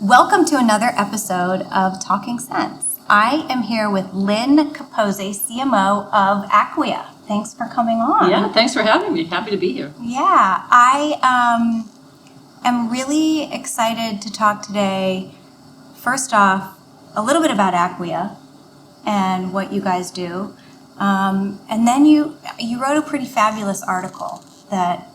Welcome to another episode of Talking Sense. I am here with Lynne Capozzi, CMO of Acquia. Thanks for coming on. Yeah, thanks for having me. Happy to be here. Yeah, I am really excited to talk today. First off, a little bit about Acquia and what you guys do. And then you wrote a pretty fabulous article that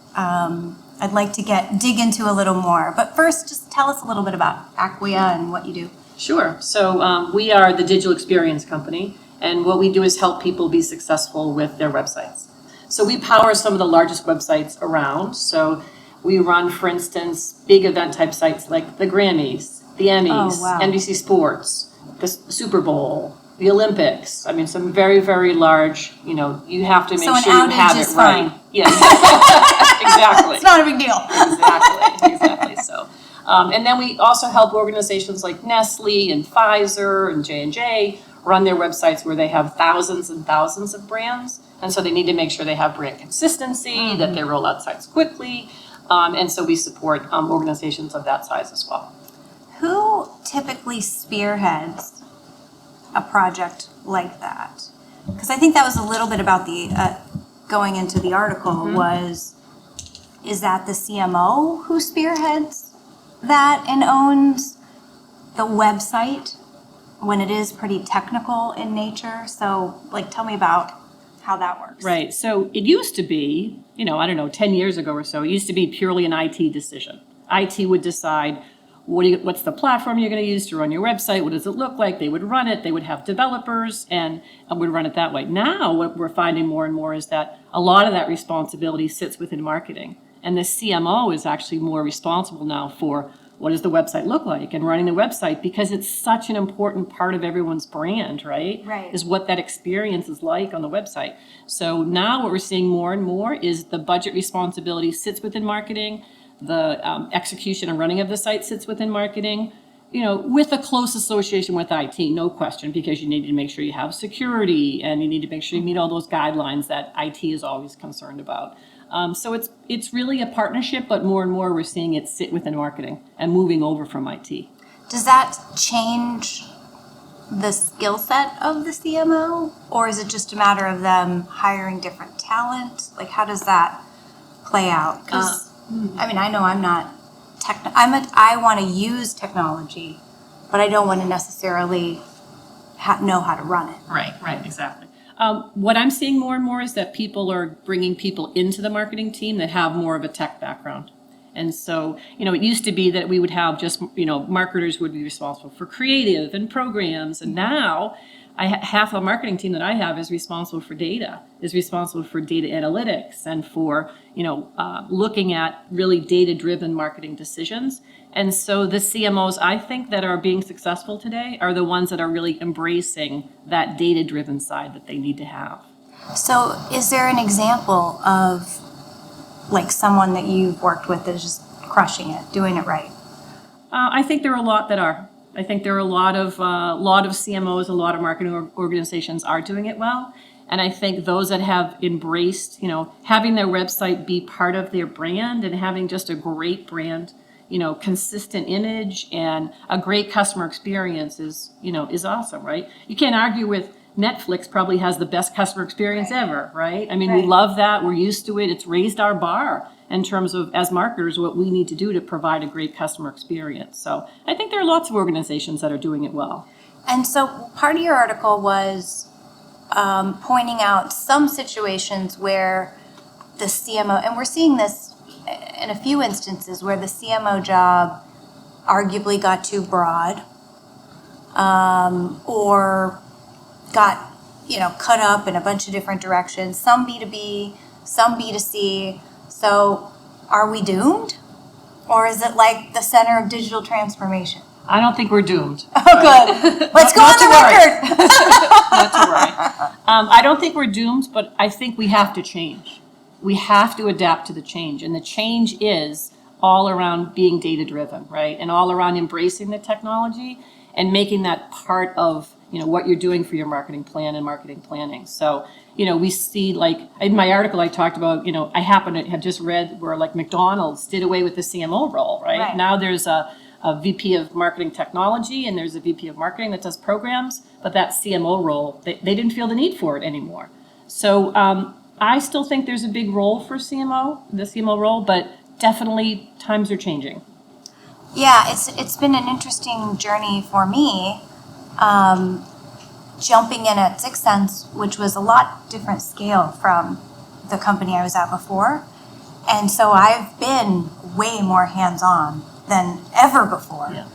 I'd like to dig into a little more. But first, just tell us a little bit about Acquia and what you do. Sure. So we are the digital experience company, and what we do is help people be successful with their websites. So we power some of the largest websites around. So we run, for instance, big event type sites like the Grammys, the Emmys, NBC Sports, the Super Bowl, the Olympics. I mean, some very, very large, you have to make sure you have it right. Fine. Yeah, exactly. It's not a big deal. Exactly. So, and then we also help organizations like Nestle and Pfizer and J&J run their websites where they have thousands and thousands of brands. And so they need to make sure they have brand consistency, that they roll out sites quickly. And so we support organizations of that size as well. Who typically spearheads a project like that? Because I think that was a little bit about the going into the article is that the CMO who spearheads that and owns the website when it is pretty technical in nature? So tell me about how that works. Right. So it used to be, 10 years ago or so, it used to be purely an IT decision. IT would decide what's the platform you're going to use to run your website? What does it look like? They would run it. They would have developers and would run it that way. Now, what we're finding more and more is that a lot of that responsibility sits within marketing. And the CMO is actually more responsible now for what does the website look like and running the website, because it's such an important part of everyone's brand, right? Right. Is what that experience is like on the website. So now what we're seeing more and more is the budget responsibility sits within marketing. The execution and running of the site sits within marketing, with a close association with IT, no question, because you need to make sure you have security and you need to make sure you meet all those guidelines that IT is always concerned about. So it's really a partnership, but more and more we're seeing it sit within marketing and moving over from IT. Does that change the skill set of the CMO, or is it just a matter of them hiring different talent? How does that play out? Because I know I'm not I want to use technology, but I don't want to necessarily know how to run it. Right, exactly. What I'm seeing more and more is that people are bringing people into the marketing team that have more of a tech background. And so, it used to be that we would have just, marketers would be responsible for creative and programs. And now half the marketing team that I have is responsible for data analytics and for, looking at really data-driven marketing decisions. And so the CMOs, I think, that are being successful today are the ones that are really embracing that data-driven side that they need to have. So is there an example of someone that you've worked with that is just crushing it, doing it right? I think there are a lot that are. I think there are a lot of CMOs, a lot of marketing organizations are doing it well. And I think those that have embraced, having their website be part of their brand and having just a great brand, consistent image and a great customer experience is awesome, right? You can't argue with Netflix probably has the best customer experience ever, right? I mean, we love that. We're used to it. It's raised our bar in terms of, as marketers, what we need to do to provide a great customer experience. So I think there are lots of organizations that are doing it well. And so part of your article was pointing out some situations where the CMO, and we're seeing this in a few instances where the CMO job arguably got too broad or got cut up in a bunch of different directions, some B2B, some B2C. So are we doomed? Or is it like the center of digital transformation? I don't think we're doomed. Oh, good. Let's go on the record. Not to worry. I don't think we're doomed, but I think we have to change. We have to adapt to the change. And the change is all around being data-driven, right? And all around embracing the technology and making that part of what you're doing for your marketing plan and marketing planning. So, we see in my article I talked about, I happen to have just read where McDonald's did away with the CMO role, right? Now there's a a VP of marketing technology and there's a VP of marketing that does programs, but that CMO role, they didn't feel the need for it anymore. So I still think there's a big role for the CMO role, but definitely times are changing. Yeah, it's been an interesting journey for me. Jumping in at 6 Sense, which was a lot different scale from the company I was at before. And so I've been way more hands-on than ever before. Yeah.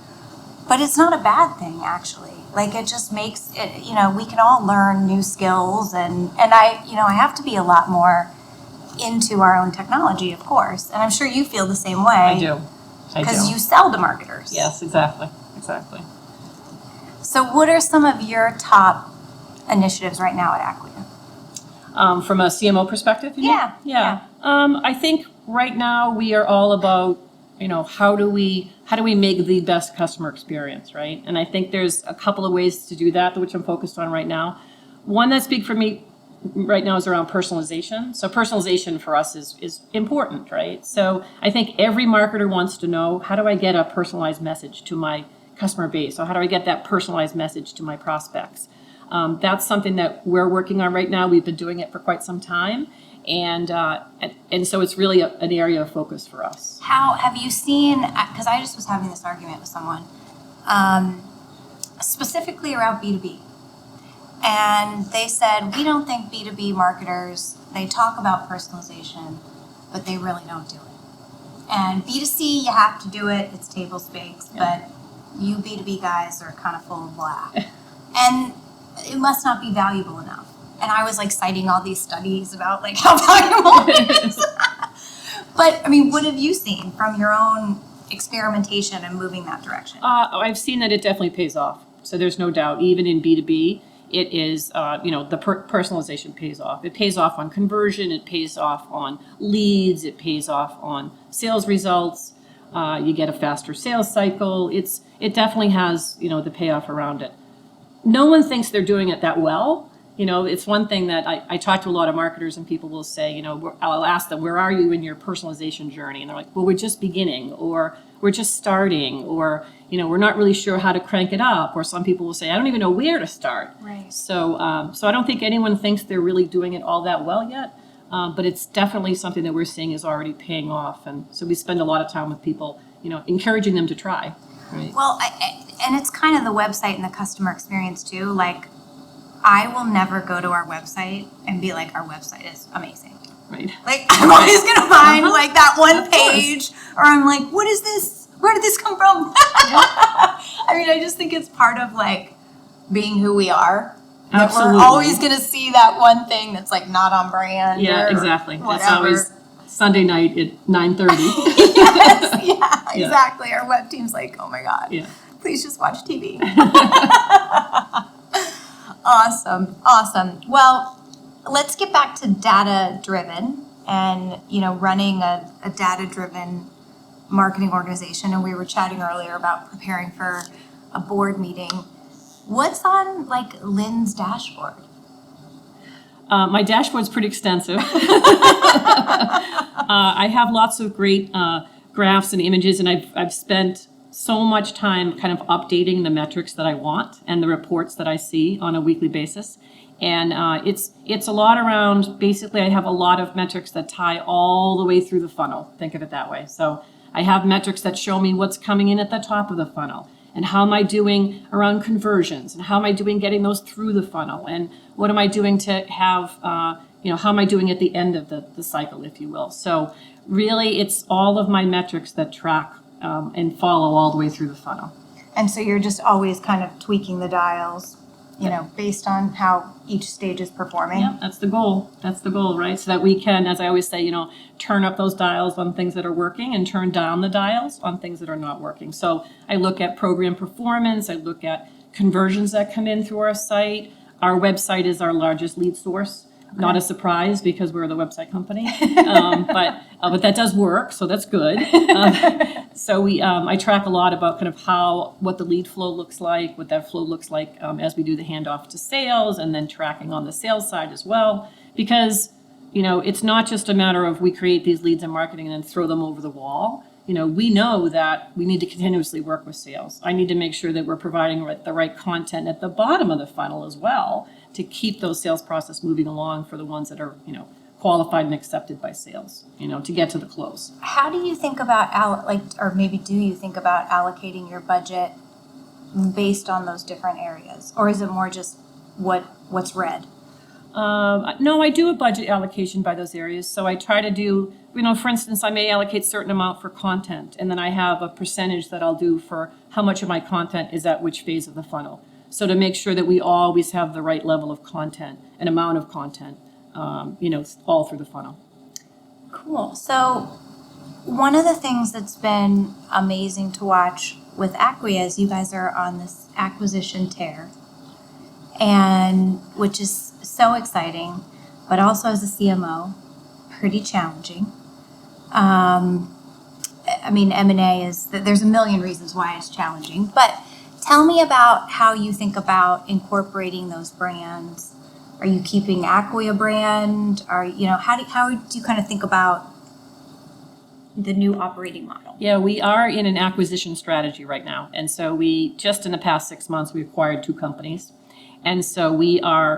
But it's not a bad thing, actually. Like, it just makes it, we can all learn new skills, and I have to be a lot more into our own technology, of course. And I'm sure you feel the same way. I do. Because you sell to marketers. Yes, exactly. So what are some of your top initiatives right now at Acquia? From a CMO perspective, you mean? Yeah. I think right now we are all about, how do we make the best customer experience, right? And I think there's a couple of ways to do that, which I'm focused on right now. One that's big for me right now is around personalization. So personalization for us is important, right? So I think every marketer wants to know, how do I get a personalized message to my customer base? So how do I get that personalized message to my prospects? That's something that we're working on right now. We've been doing it for quite some time. And so it's really an area of focus for us. How have you seen, because I just was having this argument with someone, specifically around B2B. And they said, we don't think B2B marketers, they talk about personalization, but they really don't do it. And B2C, you have to do it, it's table stakes, but you B2B guys are kind of full of blah. And it must not be valuable enough. And I was like citing all these studies about like how valuable it is. But I mean, what have you seen from your own experimentation and moving that direction? I've seen that it definitely pays off. So there's no doubt, even in B2B, it is, the personalization pays off. It pays off on conversion. It pays off on leads. It pays off on sales results. You get a faster sales cycle. It definitely has, the payoff around it. No one thinks they're doing it that well. It's one thing that I talk to a lot of marketers and people will say, I'll ask them, where are you in your personalization journey? And they're like, well, we're just beginning, or we're just starting, or, we're not really sure how to crank it up. Or some people will say, I don't even know where to start. Right. So I don't think anyone thinks they're really doing it all that well yet. But it's definitely something that we're seeing is already paying off. And so we spend a lot of time with people, encouraging them to try. Right. Well, and it's kind of the website and the customer experience too. Like, I will never go to our website and be like, our website is amazing. Right. Like, I'm always going to find like that one page, or I'm like, what is this? Where did this come from? I mean, I just think it's part of like being who we are. Absolutely. We're always going to see that one thing that's like not on brand. Yeah, or exactly. Whatever. It's always Sunday night at 9:30. Yes, yeah, exactly. Our web team's like, oh my God, please just watch TV. Awesome. Well, let's get back to data-driven and, running a data-driven marketing organization. And we were chatting earlier about preparing for a board meeting. What's on like Lynne's dashboard? My dashboard's pretty extensive. I have lots of great graphs and images, and I've spent so much time kind of updating the metrics that I want and the reports that I see on a weekly basis. And it's a lot around, basically I have a lot of metrics that tie all the way through the funnel. Think of it that way. So I have metrics that show me what's coming in at the top of the funnel, and how am I doing around conversions, and how am I doing getting those through the funnel, and what am I doing to have, how am I doing at the end of the cycle, if you will. So really it's all of my metrics that track and follow all the way through the funnel. And so you're just always kind of tweaking the dials, based on how each stage is performing. Yeah, that's the goal. That's the goal, right? So that we can, as I always say, turn up those dials on things that are working and turn down the dials on things that are not working. So I look at program performance. I look at conversions that come in through our site. Our website is our largest lead source. Okay. Not a surprise because we're the website company, but that does work, so that's good. So I track a lot about kind of what the lead flow looks like, what that flow looks like as we do the handoff to sales, and then tracking on the sales side as well. Because it's not just a matter of we create these leads in marketing and then throw them over the wall. we know that we need to continuously work with sales. I need to make sure that we're providing the right content at the bottom of the funnel as well to keep those sales process moving along for the ones that are, qualified and accepted by sales, to get to the close. How do you think about, or maybe do you think about allocating your budget based on those different areas? Or is it more just what's red? No, I do a budget allocation by those areas. So I try to do, for instance, I may allocate a certain amount for content, and then I have a percentage that I'll do for how much of my content is at which phase of the funnel. So to make sure that we always have the right level of content and amount of content, all through the funnel. Cool. So one of the things that's been amazing to watch with Acquia is you guys are on this acquisition tear, and which is so exciting, but also as a CMO, pretty challenging. M&A there's a million reasons why it's challenging, but tell me about how you think about incorporating those brands. Are you keeping Acquia brand? How do you kind of think about the new operating model? Yeah, we are in an acquisition strategy right now. And so we, just in the past 6 months, we acquired 2 companies. And so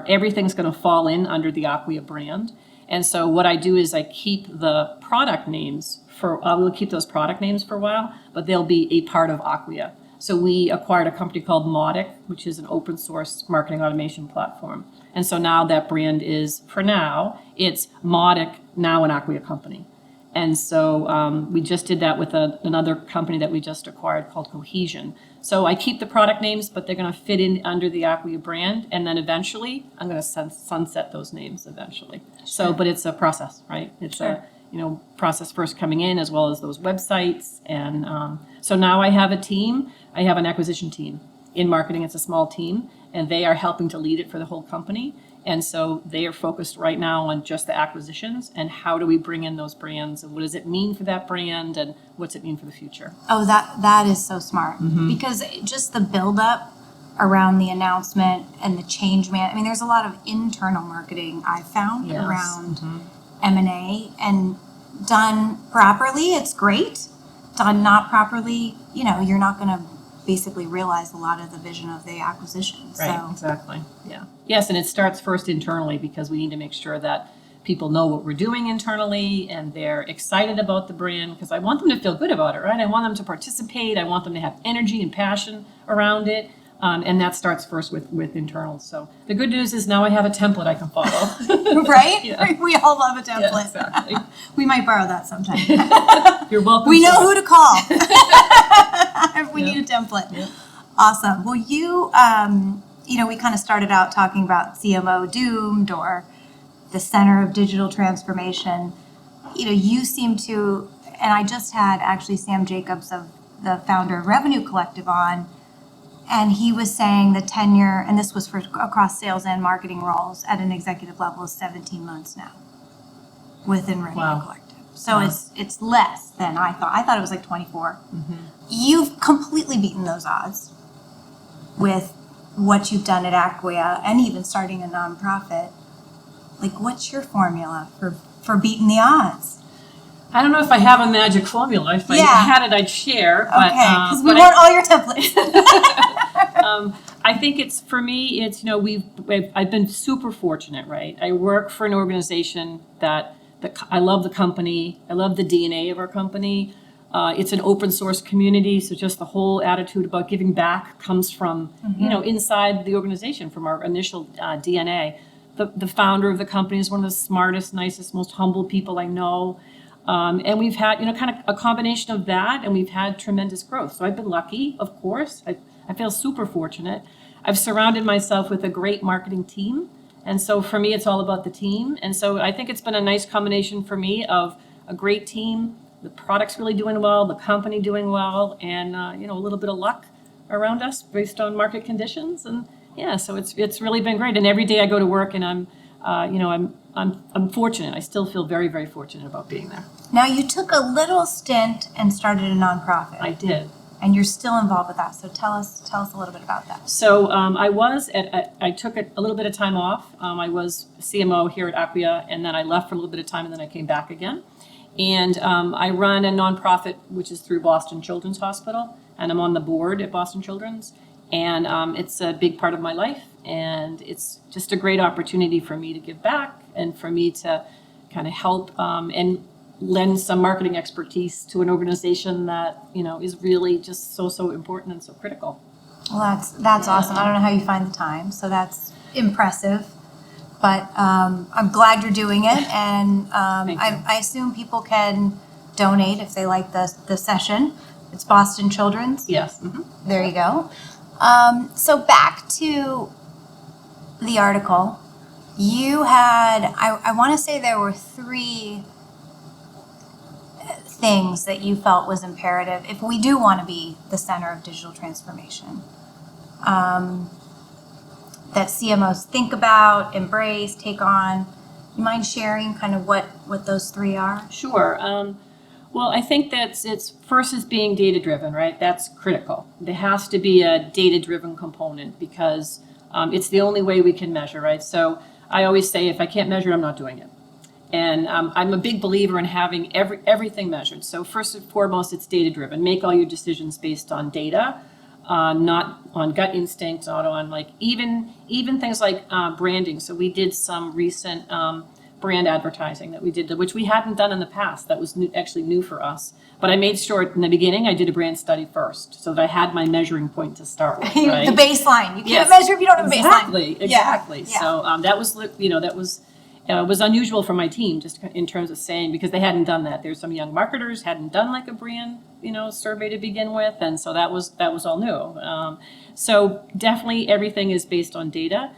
everything's going to fall in under the Acquia brand. And so what I do is I keep the product names we'll keep those product names for a while, but they'll be a part of Acquia. So we acquired a company called Mautic, which is an open source marketing automation platform. And so now that brand is, for now, it's Mautic, now an Acquia company. And so we just did that with another company that we just acquired called Cohesion. So I keep the product names, but they're going to fit in under the Acquia brand. And then eventually, I'm going to sunset those names eventually. Sure. So, but it's a process, right? It's sure. Process first coming in, as well as those websites. And so now I have a team. I have an acquisition team. In marketing, it's a small team, and they are helping to lead it for the whole company. And so they are focused right now on just the acquisitions and how do we bring in those brands and what does it mean for that brand and what's it mean for the future. Oh, that is so smart. Mm-hmm. Because just the buildup around the announcement and the change there's a lot of internal marketing I've found around M&A, and done properly, it's great. Done not properly, you're not going to basically realize a lot of the vision of the acquisition. Right, so. Exactly. Yeah. Yes, and it starts first internally because we need to make sure that people know what we're doing internally and they're excited about the brand, because I want them to feel good about it, right? I want them to participate. I want them to have energy and passion around it. And that starts first with internals. So the good news is now I have a template I can follow. Right? Yeah. We all love a template. Yeah, exactly. We might borrow that sometime. You're welcome. We know who to call if we need a template. Yep. Awesome. Well, you, we kind of started out talking about CMO doomed or the center of digital transformation. You seem to, and I just had actually Sam Jacobs, of the founder of Revenue Collective, on. And he was saying the tenure, and this was for across sales and marketing roles at an executive level, is 17 months now within Revenue Collective. So it's less than I thought. I thought it was like 24. Mm-hmm. You've completely beaten those odds with what you've done at Acquia and even starting a nonprofit. Like, what's your formula for beating the odds? I don't know if I have a magic formula. If I had it, I'd share. Okay, because we want all your templates. I think I've been super fortunate, right? I work for an organization that I love the company. I love the DNA of our company. It's an open source community, so just the whole attitude about giving back comes from, inside the organization, from our initial DNA. The founder of the company is one of the smartest, nicest, most humble people I know. And we've had, kind of a combination of that, and we've had tremendous growth. So I've been lucky, of course. I feel super fortunate. I've surrounded myself with a great marketing team. And so for me, it's all about the team. And so I think it's been a nice combination for me of a great team, the product's really doing well, the company doing well, and, a little bit of luck around us based on market conditions. And so it's really been great. And every day I go to work and I'm fortunate. I still feel very, very fortunate about being there. Now, you took a little stint and started a nonprofit. I did. And you're still involved with that. So tell us a little bit about that. So I took a little bit of time off. I was CMO here at Acquia, and then I left for a little bit of time, and then I came back again. And I run a nonprofit, which is through Boston Children's Hospital, and I'm on the board at Boston Children's. And it's a big part of my life, and it's just a great opportunity for me to give back and for me to kind of help and lend some marketing expertise to an organization that, you know, is really just so important and so critical. Well, that's awesome. I don't know how you find the time, so that's impressive. But I'm glad you're doing it, and I assume people can donate if they like the session. It's Boston Children's. Yes. Mm-hmm. There you go. So back to the article, you had, I want to say there were 3 things that you felt was imperative if we do want to be the center of digital transformation. That CMOs think about, embrace, take on. You mind sharing kind of what those 3 are? Sure. Well, I think it's first is being data-driven, right? That's critical. There has to be a data-driven component because it's the only way we can measure, right? So I always say, if I can't measure it, I'm not doing it. And I'm a big believer in having everything measured. So first and foremost, it's data-driven. Make all your decisions based on data, not on gut instinct, not on like even things like branding. So we did some recent brand advertising that we did, which we hadn't done in the past. That was actually new for us. But I made sure in the beginning I did a brand study first, so that I had my measuring point to start with. Right? The baseline. You can't measure if you don't have a baseline. Exactly. Yeah. So that was was unusual for my team, just in terms of saying, because they hadn't done that. There's some young marketers hadn't done like a brand survey to begin with, and so that was all new. So definitely everything is based on data.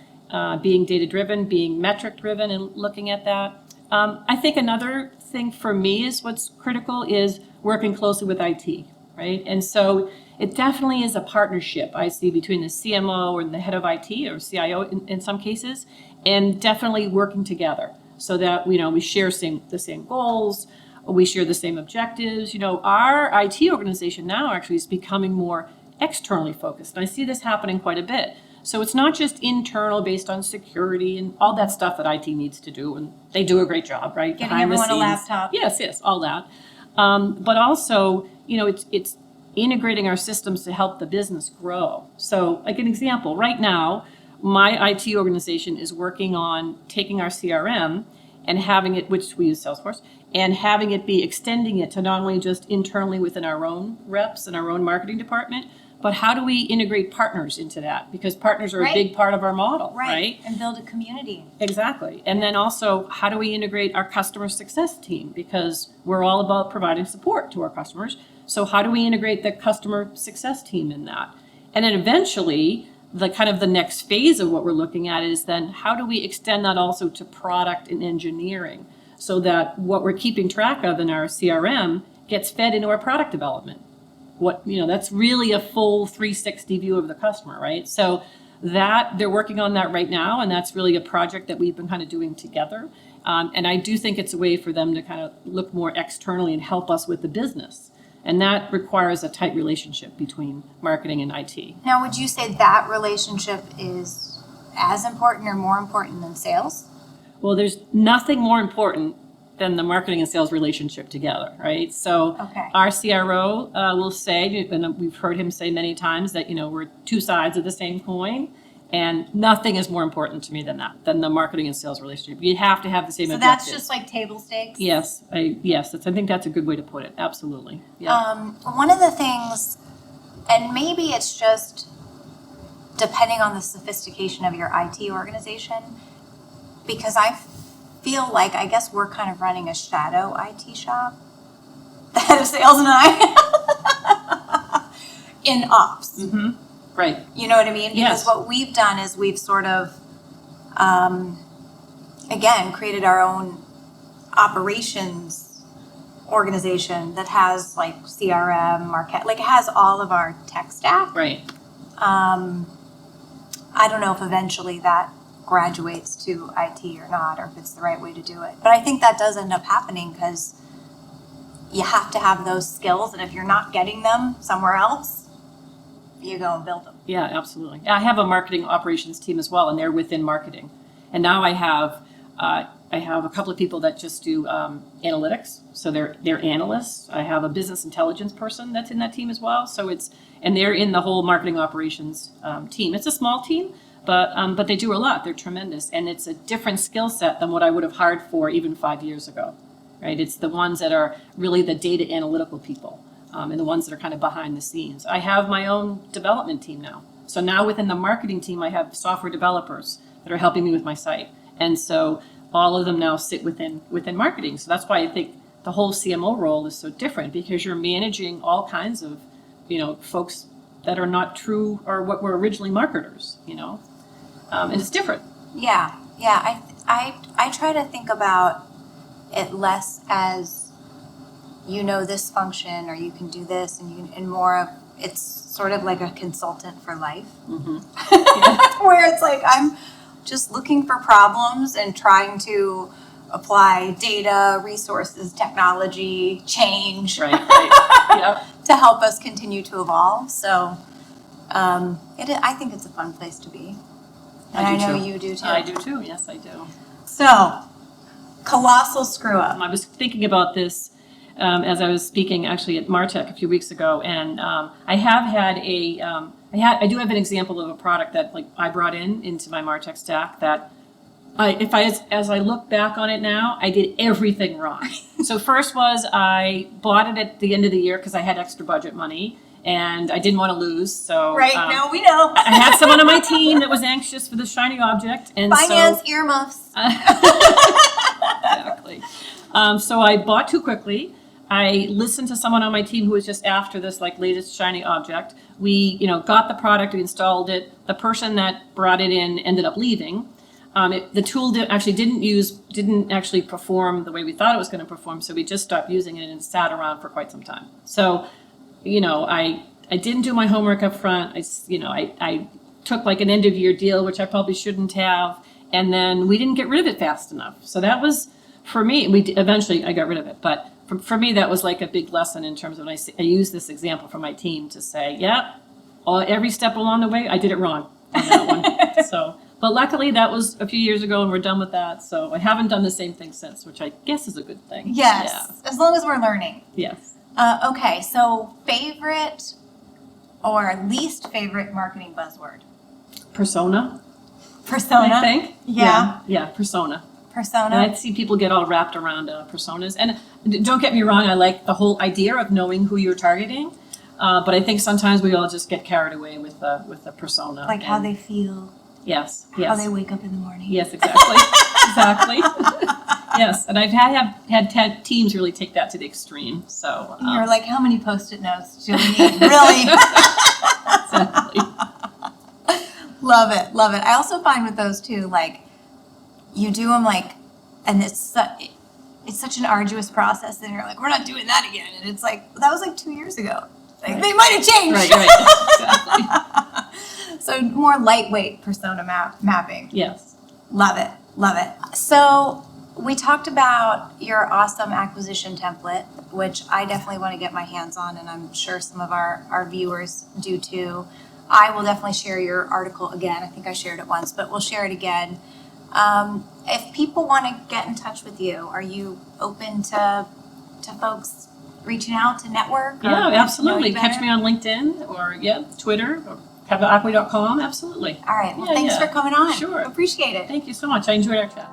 Being data-driven, being metric-driven, and looking at that. I think another thing for me is what's critical is working closely with IT, right? And so it definitely is a partnership I see between the CMO and the head of IT or CIO in some cases, and definitely working together so that we share the same goals, we share the same objectives. Our IT organization now actually is becoming more externally focused, and I see this happening quite a bit. So it's not just internal based on security and all that stuff that IT needs to do, and they do a great job, right? Getting everyone a laptop. Yes, all that. But also, it's integrating our systems to help the business grow. So like an example, right now, my IT organization is working on taking our CRM and having it, which we use Salesforce, and having it be extending it to not only just internally within our own reps and our own marketing department, but how do we integrate partners into that? Because partners are a big part of our model, right? And build a community. Exactly. And then also, how do we integrate our customer success team? Because we're all about providing support to our customers. So how do we integrate the customer success team in that? And then eventually, the next phase of what we're looking at is then how do we extend that also to product and engineering so that what we're keeping track of in our CRM gets fed into our product development? That's really a full 360 view of the customer, right? So that they're working on that right now, and that's really a project that we've been kind of doing together. And I do think it's a way for them to kind of look more externally and help us with the business. And that requires a tight relationship between marketing and IT. Now, would you say that relationship is as important or more important than sales? Well, there's nothing more important than the marketing and sales relationship together, right? So our CRO will say, and we've heard him say many times that, we're 2 sides of the same coin, and nothing is more important to me than the marketing and sales relationship. You have to have the same objectives. So that's just like table stakes? Yes, I think that's a good way to put it, absolutely. Yeah. One of the things, and maybe it's just depending on the sophistication of your IT organization, because I feel like, I guess we're kind of running a shadow IT shop, the head of sales and I, in ops. Mm-hmm. Right. You know what I mean? Because yes. What we've done is we've sort of, again, created our own operations organization that has like CRM, market, like it has all of our tech stack. Right. I don't know if eventually that graduates to IT or not, or if it's the right way to do it. But I think that does end up happening because you have to have those skills, and if you're not getting them somewhere else, you go and build them. Yeah, absolutely. I have a marketing operations team as well, and they're within marketing. And now I have I have a couple of people that just do analytics, so they're analysts. I have a business intelligence person that's in that team as well. So and they're in the whole marketing operations team. It's a small team, but they do a lot. They're tremendous, and it's a different skill set than what I would have hired for even 5 years ago, right? It's the ones that are really the data analytical people, and the ones that are kind of behind the scenes. I have my own development team now. So now within the marketing team, I have software developers that are helping me with my site, and so all of them now sit within marketing. So that's why I think the whole CMO role is so different, because you're managing all kinds of, folks that are not true or what were originally marketers, and it's different. Yeah. I try to think about it less as, this function, or you can do this, and more of, it's sort of like a consultant for life. Mm-hmm. Where it's like, I'm just looking for problems and trying to apply data, resources, technology, change, right. Yep. to help us continue to evolve. So I think it's a fun place to be. And I know you do too. I do too, yes I do. So, colossal screw up. I was thinking about this as I was speaking actually at MarTech a few weeks ago, and I have had I do have an example of a product that I brought into my MarTech stack that as I look back on it now, I did everything wrong. So first was I bought it at the end of the year because I had extra budget money and I didn't want to lose. So now we know. I had someone on my team that was anxious for the shiny object, and finance earmuffs. Exactly. So I bought too quickly. I listened to someone on my team who was just after this latest shiny object. We, got the product, we installed it. The person that brought it in ended up leaving. The tool didn't actually perform the way we thought it was going to perform. So we just stopped using it and it sat around for quite some time. So, I didn't do my homework up front. I took an end of year deal, which I probably shouldn't have. And then we didn't get rid of it fast enough. So that was, for me, eventually I got rid of it. But for me, that was a big lesson in terms of, I use this example for my team to say, every step along the way, I did it wrong on that one. So, but luckily that was a few years ago and we're done with that. So I haven't done the same thing since, which I guess is a good thing. Yes, yeah. As long as we're learning. Yes. Okay, so favorite or least favorite marketing buzzword? Persona. Persona? I think. Yeah. Yeah, persona. Persona. And I see people get all wrapped around personas. And don't get me wrong, I like the whole idea of knowing who you're targeting. But I think sometimes we all just get carried away with the persona. How they feel. Yes. How they wake up in the morning. Yes, exactly. Exactly. Yes, and I've had teams really take that to the extreme. So you're like, how many Post-it notes do we need? Really? Exactly. Love it. I also find with those too, you do them and it's such an arduous process, and you're like, we're not doing that again, and it's that was 2 years ago. Right. They might have changed. Right. Exactly. So more lightweight persona mapping. Yes. Love it. So we talked about your awesome acquisition template, which I definitely want to get my hands on, and I'm sure some of our viewers do too. I will definitely share your article again. I think I shared it once, but we'll share it again. If people want to get in touch with you, are you open to folks reaching out to network? Yeah, absolutely. Catch me on LinkedIn or Twitter or acquia.com. Absolutely. All right. Well, thanks for coming on. Sure. Appreciate it. Thank you so much. I enjoyed our chat.